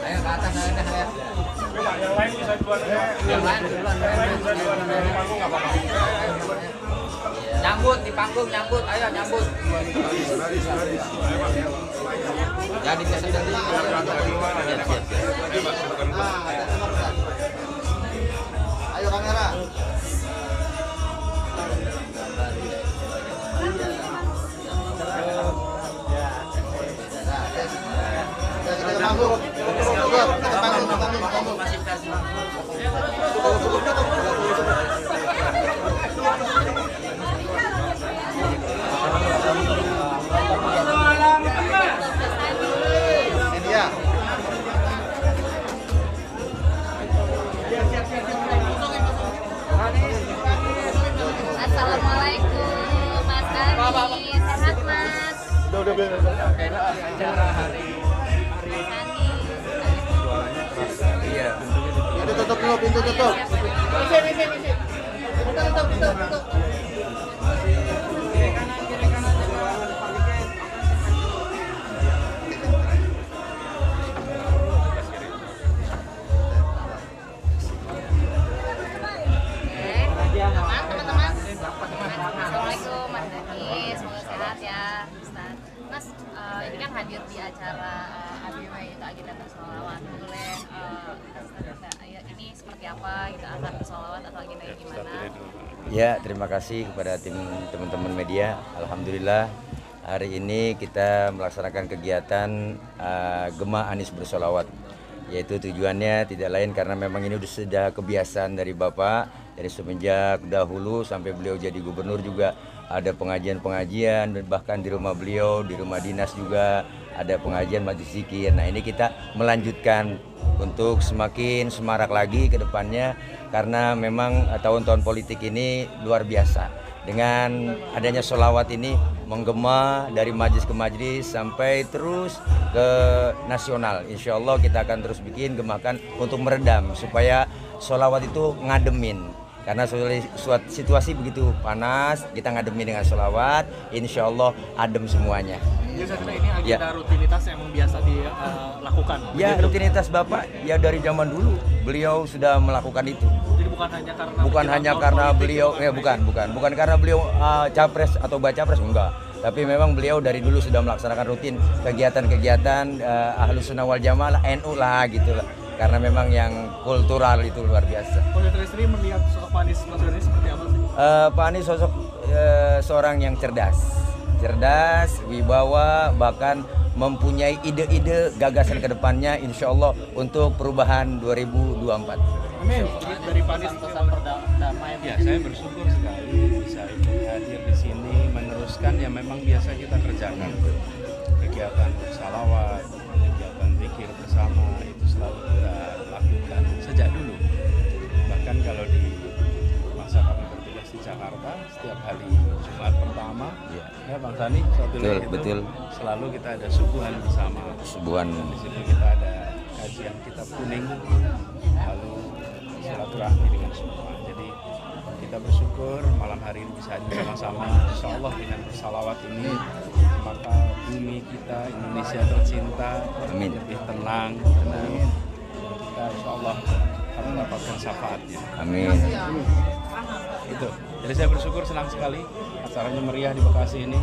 Ayo ke atas ayo. Yang lain bisa duluan. Yang lain bisa duluan. Panggung nggak apa-apa. Nyambut di panggung, nyambut, ayo nyambut. Jadi kesedang di Ayo kamera. Kita ke panggung. Media. Assalamualaikum Mas Ani, sehat Mas? acara hari iya. Pintu tutup dulu, pintu tutup. Teman-teman. Assalamualaikum Mas Ani, semoga sehat ya Ustaz. Mas, ini kan hadir di acara ABW itu agenda bersolawat. Boleh ini seperti apa gitu, azan bersolawat atau agenda gimana? Ya, terima kasih kepada teman-teman media. Alhamdulillah hari ini kita melaksanakan kegiatan Gema Anies Bersolawat, yaitu tujuannya tidak lain karena memang ini sudah kebiasaan dari Bapak dari semenjak dahulu sampai beliau jadi gubernur juga ada pengajian-pengajian, bahkan di rumah beliau, di rumah dinas juga ada pengajian majlis zikir. Nah, ini kita melanjutkan untuk semakin semarak lagi ke depannya karena memang tahun-tahun politik ini luar biasa. Dengan adanya sholawat ini menggema dari majlis ke majlis sampai terus ke nasional. Insya Allah kita akan terus bikin gemakan untuk meredam supaya sholawat itu ngademin. Karena situasi begitu panas, kita ngademin dengan sholawat, insya Allah adem semuanya. Jadi saya kira ini agenda rutinitas yang biasa dilakukan. Ya, rutinitas Bapak ya dari zaman dulu beliau sudah melakukan itu. Jadi bukan hanya karena beliau bukan karena beliau capres atau baca pres, enggak. Tapi memang beliau dari dulu sudah melaksanakan rutin kegiatan-kegiatan Ahlus Sunnah wal Jamaah NU lah gitu lah. Karena memang yang kultural itu luar biasa. Kalau dari istri melihat sosok Pak Anies Mas Anies seperti apa sih? Pak Anies sosok seorang yang cerdas, wibawa, bahkan mempunyai ide-ide gagasan ke depannya insya Allah untuk perubahan 2024. Amin. Dari Pak Anies pesan perdamaian. Ya, saya bersyukur sekali bisa ikut hadir di sini meneruskan yang memang biasa kita kerjakan. Kegiatan salawat, kegiatan zikir bersama itu selalu kita lakukan sejak dulu. Bahkan kalau di masa kami bertugas di Jakarta, setiap hari Jumat pertama, ya Bang Sani, Betul. selalu kita ada subuhan bersama. Di situ kita ada kajian kitab kuning, lalu silaturahmi dengan semua. Jadi kita bersyukur malam hari ini bisa hadir sama-sama. Insya Allah dengan bersalawat ini maka bumi kita Indonesia tercinta lebih tenang. Kita insya Allah akan mendapatkan syafaatnya. Amin. Itu. Jadi saya bersyukur, senang sekali acaranya meriah di Bekasi ini.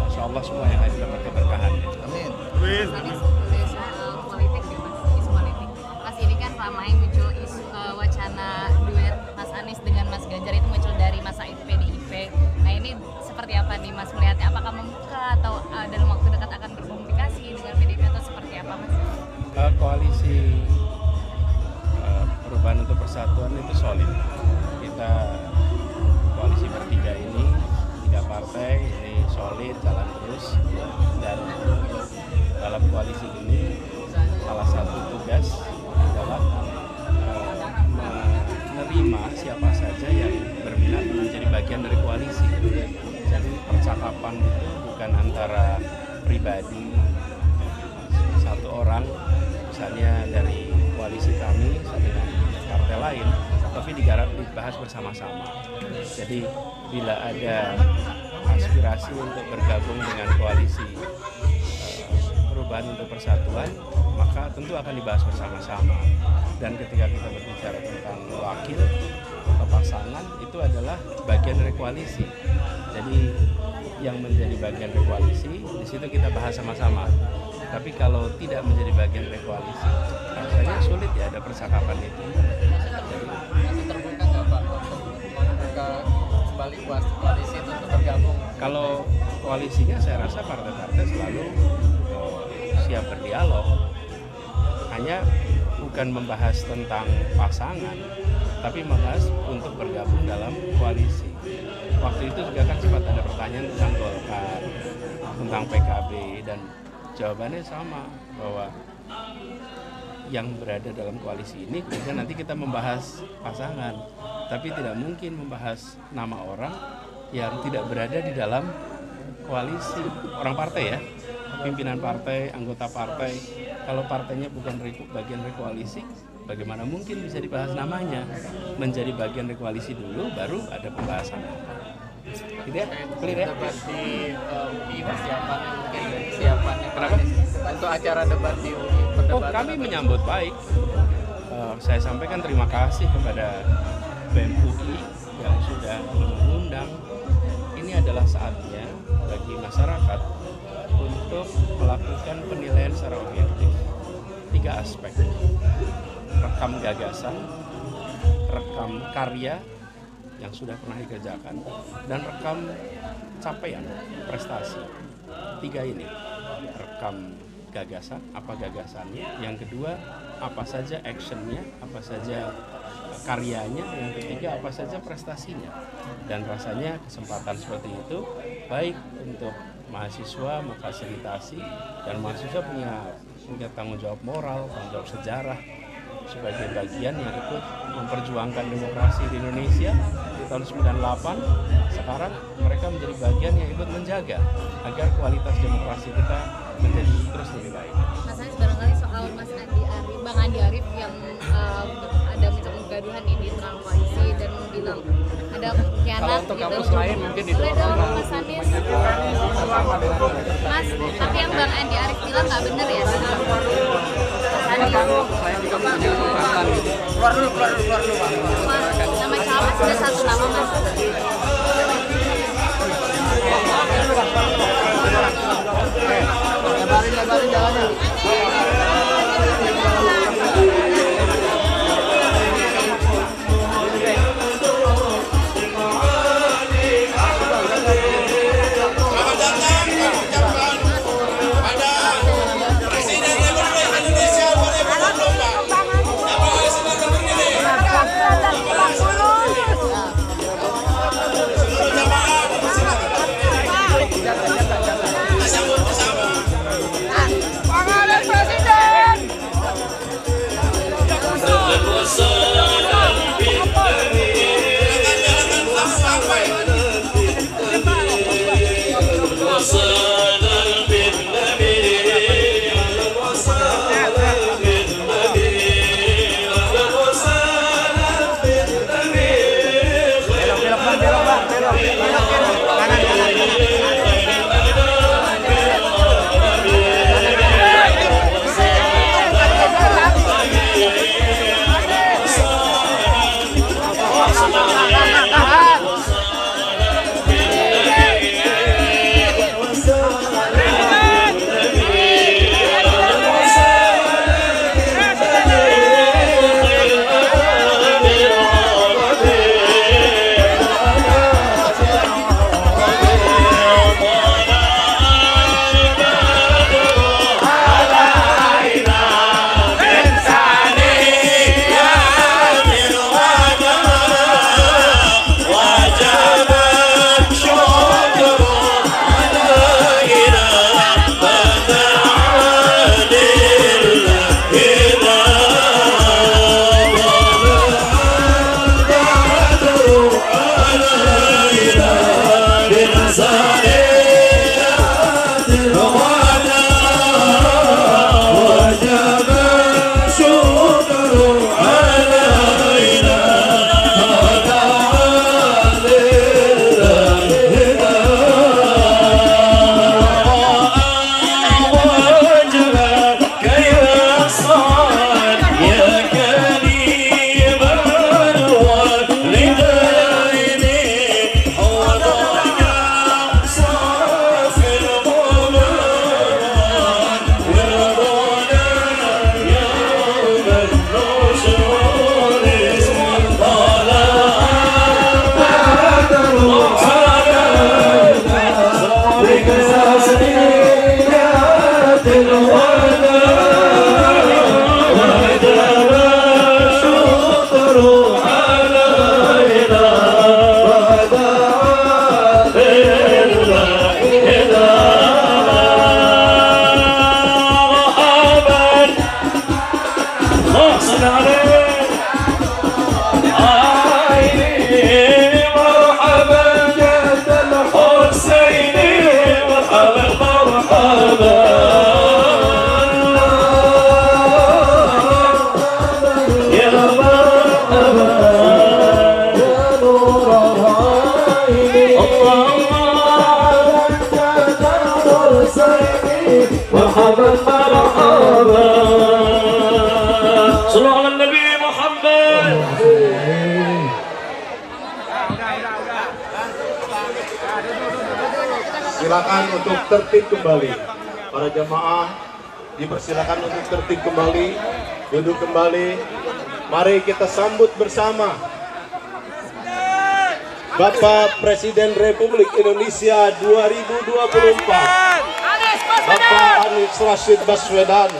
Insya Allah semua yang hadir dapat keberkahan. Amin. Soal politik nih Mas, isu politik. Mas, ini kan ramai muncul isu wacana duet Mas Anies dengan Mas Ganjar itu muncul dari masa PDIP. Nah, ini seperti apa nih Mas melihatnya? Apakah membuka atau dalam waktu dekat akan berkomunikasi dengan PDIP atau seperti apa Mas? Koalisi Perubahan untuk Persatuan itu solid. Kita koalisi bertiga ini, 3 partai ini solid, jalan terus. Dan dalam koalisi ini salah satu tugas adalah menerima siapa saja yang berminat menjadi bagian dari koalisi. Jadi percakapan itu bukan antara pribadi satu orang, misalnya dari koalisi kami dengan partai lain, tapi dibahas bersama-sama. Jadi bila ada aspirasi untuk bergabung dengan koalisi Perubahan perubahan untuk persatuan, maka tentu akan dibahas bersama-sama. Dan ketika kita berbicara tentang wakil atau pasangan, itu adalah bagian dari koalisi. Jadi yang menjadi bagian dari koalisi, di situ kita bahas sama-sama. Tapi kalau tidak menjadi bagian dari koalisi, rasanya sulit ya ada percakapan itu. Masih terbuka nggak Pak untuk membuka kembali koalisi untuk bergabung? Kalau koalisinya saya rasa partai-partai selalu siap berdialog. Hanya bukan membahas tentang pasangan, tapi membahas untuk bergabung dalam koalisi. Waktu itu juga kan sempat ada pertanyaan tentang Golkar, tentang PKB, dan jawabannya sama, bahwa yang berada dalam koalisi ini kemudian nanti kita membahas pasangan, tapi tidak mungkin membahas nama orang yang tidak berada di dalam koalisi. Orang partai ya, pimpinan partai, anggota partai, kalau partainya bukan bagian dari koalisi, bagaimana mungkin bisa dibahas namanya? Menjadi bagian dari koalisi dulu, baru ada pembahasan. Gitu ya? Clear ya? Debat di UI persiapannya mungkin persiapannya. Kenapa? Untuk acara debat di UI. Oh, kami menyambut baik. Saya sampaikan terima kasih kepada BEM UI yang sudah mengundang. Ini adalah saatnya bagi masyarakat untuk melakukan penilaian secara objektif. 3 aspek: rekam gagasan, rekam karya yang sudah pernah dikerjakan, dan rekam capaian prestasi. 3 ini, rekam gagasan, apa gagasannya, yang kedua apa saja actionnya, apa saja karyanya, yang ketiga apa saja prestasinya. Dan rasanya kesempatan seperti itu baik untuk mahasiswa memfasilitasi, dan mahasiswa punya tanggung jawab moral, tanggung jawab sejarah sebagai bagian yang ikut memperjuangkan demokrasi di Indonesia di tahun 98. Sekarang mereka menjadi bagian yang ikut menjaga agar kualitas demokrasi kita menjadi terus lebih baik. Mas Anies, barangkali soal Bang Andi Arief yang ada minta kegaduhan ini di internal koalisi dan bilang ada khianat. Kalau untuk gitu. kampus lain mungkin Boleh didorong. dong Mas Anies. Mas, tapi yang Bang Andi Arief bilang nggak benar ya? Mas Anies. Saya juga punya kesempatan gitu. Keluar dulu. Nama cawapres sudah 1 nama Mas. Lebarin jalannya. Pangalan Silakan untuk tertib kembali. Para jamaah dipersilakan untuk tertib kembali, duduk kembali. Mari kita sambut bersama Bapak Presiden Republik Indonesia 2024, Bapak Anies Rashid Baswedan.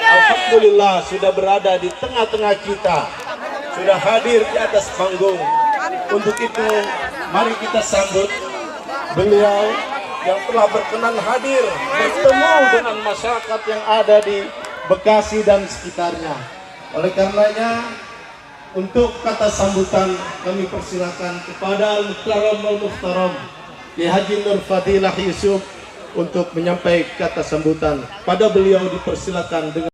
Alhamdulillah sudah berada di tengah-tengah kita, sudah hadir di atas panggung. Untuk itu mari kita sambut beliau yang telah berkenan hadir bertemu dengan masyarakat yang ada di Bekasi dan sekitarnya. Oleh karenanya, untuk kata sambutan kami persilakan kepada Al-Muhtaram Ki Haji Nur Fadilah Yusuf untuk menyampaikan kata sambutan. Pada beliau dipersilakan dengan